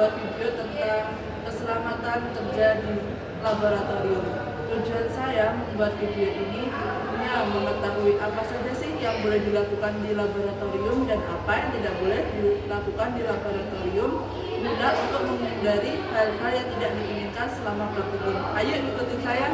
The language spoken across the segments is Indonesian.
membuat video tentang keselamatan kerja di laboratorium. Tujuan saya membuat video ini hanya mengetahui apa saja sih yang boleh dilakukan di laboratorium dan apa yang tidak boleh dilakukan di laboratorium guna untuk menghindari hal-hal yang tidak diinginkan selama praktikum. Ayo ikuti saya.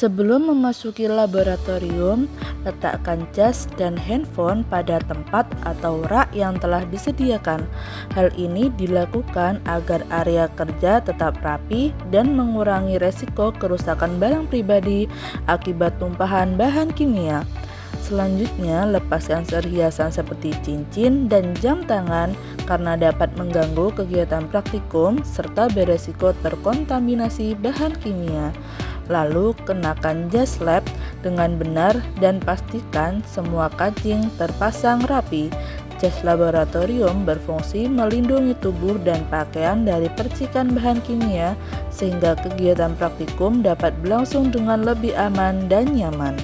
Sebelum memasuki laboratorium, letakkan jas dan handphone pada tempat atau rak yang telah disediakan. Hal ini dilakukan agar area kerja tetap rapi dan mengurangi resiko kerusakan barang pribadi akibat tumpahan bahan kimia. Selanjutnya, lepaskan perhiasan seperti cincin dan jam tangan karena dapat mengganggu kegiatan praktikum serta beresiko terkontaminasi bahan kimia. Lalu kenakan jas lab dengan benar dan pastikan semua kancing terpasang rapi. Jas laboratorium berfungsi melindungi tubuh dan pakaian dari percikan bahan kimia sehingga kegiatan praktikum dapat berlangsung dengan lebih aman dan nyaman.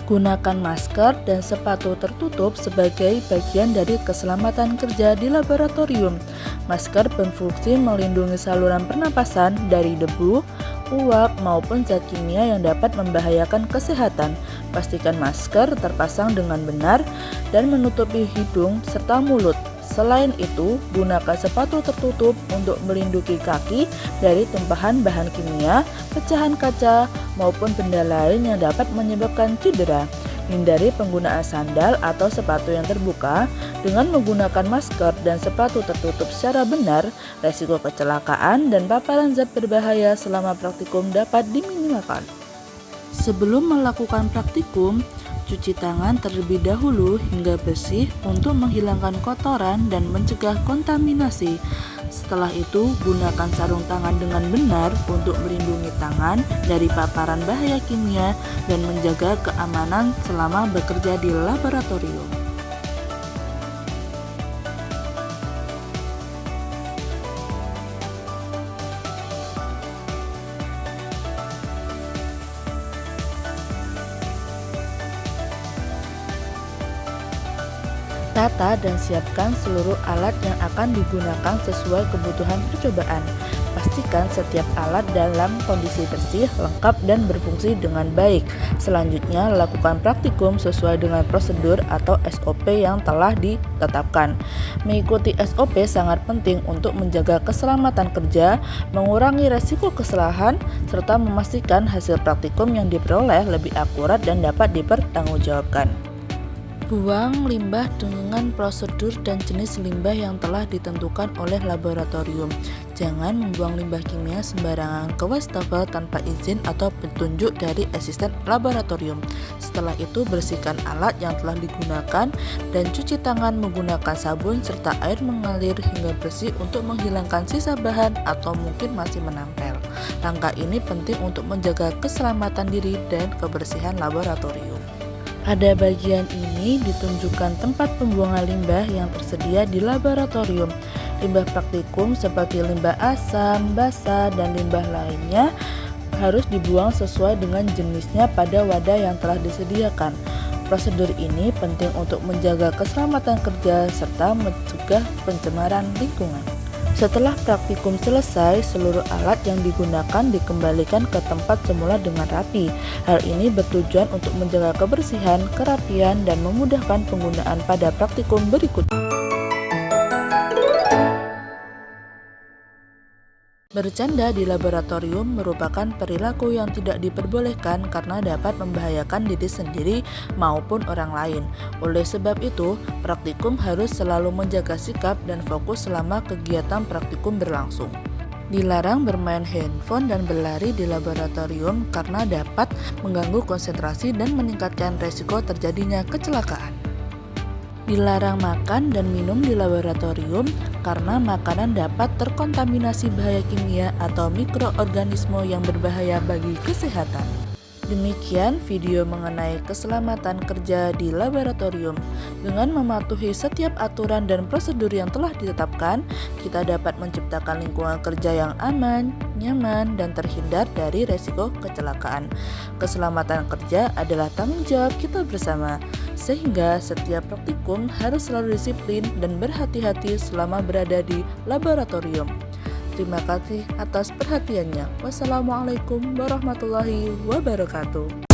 Gunakan masker dan sepatu tertutup sebagai bagian dari keselamatan kerja di laboratorium. Masker berfungsi melindungi saluran pernapasan dari debu, uap, maupun zat kimia yang dapat membahayakan kesehatan. Pastikan masker terpasang dengan benar dan menutupi hidung serta mulut. Selain itu, gunakan sepatu tertutup untuk melindungi kaki dari tumpahan bahan kimia, pecahan kaca, maupun benda lain yang dapat menyebabkan cedera. Hindari penggunaan sandal atau sepatu yang terbuka. Dengan menggunakan masker dan sepatu tertutup secara benar, resiko kecelakaan dan paparan zat berbahaya selama praktikum dapat diminimalkan. Sebelum melakukan praktikum, cuci tangan terlebih dahulu hingga bersih untuk menghilangkan kotoran dan mencegah kontaminasi. Setelah itu, gunakan sarung tangan dengan benar untuk melindungi tangan dari paparan bahaya kimia dan menjaga keamanan selama bekerja di laboratorium. Tata dan siapkan seluruh alat yang akan digunakan sesuai kebutuhan percobaan. Pastikan setiap alat dalam kondisi bersih, lengkap, dan berfungsi dengan baik. Selanjutnya, lakukan praktikum sesuai dengan prosedur atau SOP yang telah ditetapkan. Mengikuti SOP sangat penting untuk menjaga keselamatan kerja, mengurangi resiko kesalahan, serta memastikan hasil praktikum yang diperoleh lebih akurat dan dapat dipertanggungjawabkan. Buang limbah dengan prosedur dan jenis limbah yang telah ditentukan oleh laboratorium. Jangan membuang limbah kimia sembarangan ke wastafel tanpa izin atau petunjuk dari asisten laboratorium. Setelah itu, bersihkan alat yang telah digunakan dan cuci tangan menggunakan sabun serta air mengalir hingga bersih untuk menghilangkan sisa bahan atau mungkin masih menempel. Langkah ini penting untuk menjaga keselamatan diri dan kebersihan laboratorium. Pada bagian ini ditunjukkan tempat pembuangan limbah yang tersedia di laboratorium. Limbah praktikum seperti limbah asam, basa, dan limbah lainnya harus dibuang sesuai dengan jenisnya pada wadah yang telah disediakan. Prosedur ini penting untuk menjaga keselamatan kerja serta mencegah pencemaran lingkungan. Setelah praktikum selesai, seluruh alat yang digunakan dikembalikan ke tempat semula dengan rapi. Hal ini bertujuan untuk menjaga kebersihan, kerapian, dan memudahkan penggunaan pada praktikum berikutnya. Bercanda di laboratorium merupakan perilaku yang tidak diperbolehkan karena dapat membahayakan diri sendiri maupun orang lain. Oleh sebab itu, praktikum harus selalu menjaga sikap dan fokus selama kegiatan praktikum berlangsung. Dilarang bermain handphone dan berlari di laboratorium karena dapat mengganggu konsentrasi dan meningkatkan resiko terjadinya kecelakaan. Dilarang makan dan minum di laboratorium karena makanan dapat terkontaminasi bahaya kimia atau mikroorganisme yang berbahaya bagi kesehatan. Demikian video mengenai keselamatan kerja di laboratorium. Dengan mematuhi setiap aturan dan prosedur yang telah ditetapkan, kita dapat menciptakan lingkungan kerja yang aman, nyaman, dan terhindar dari resiko kecelakaan. Keselamatan kerja adalah tanggung jawab kita bersama, sehingga setiap praktikum harus selalu disiplin dan berhati-hati selama berada di laboratorium. Terima kasih atas perhatiannya. Wassalamualaikum warahmatullahi wabarakatuh.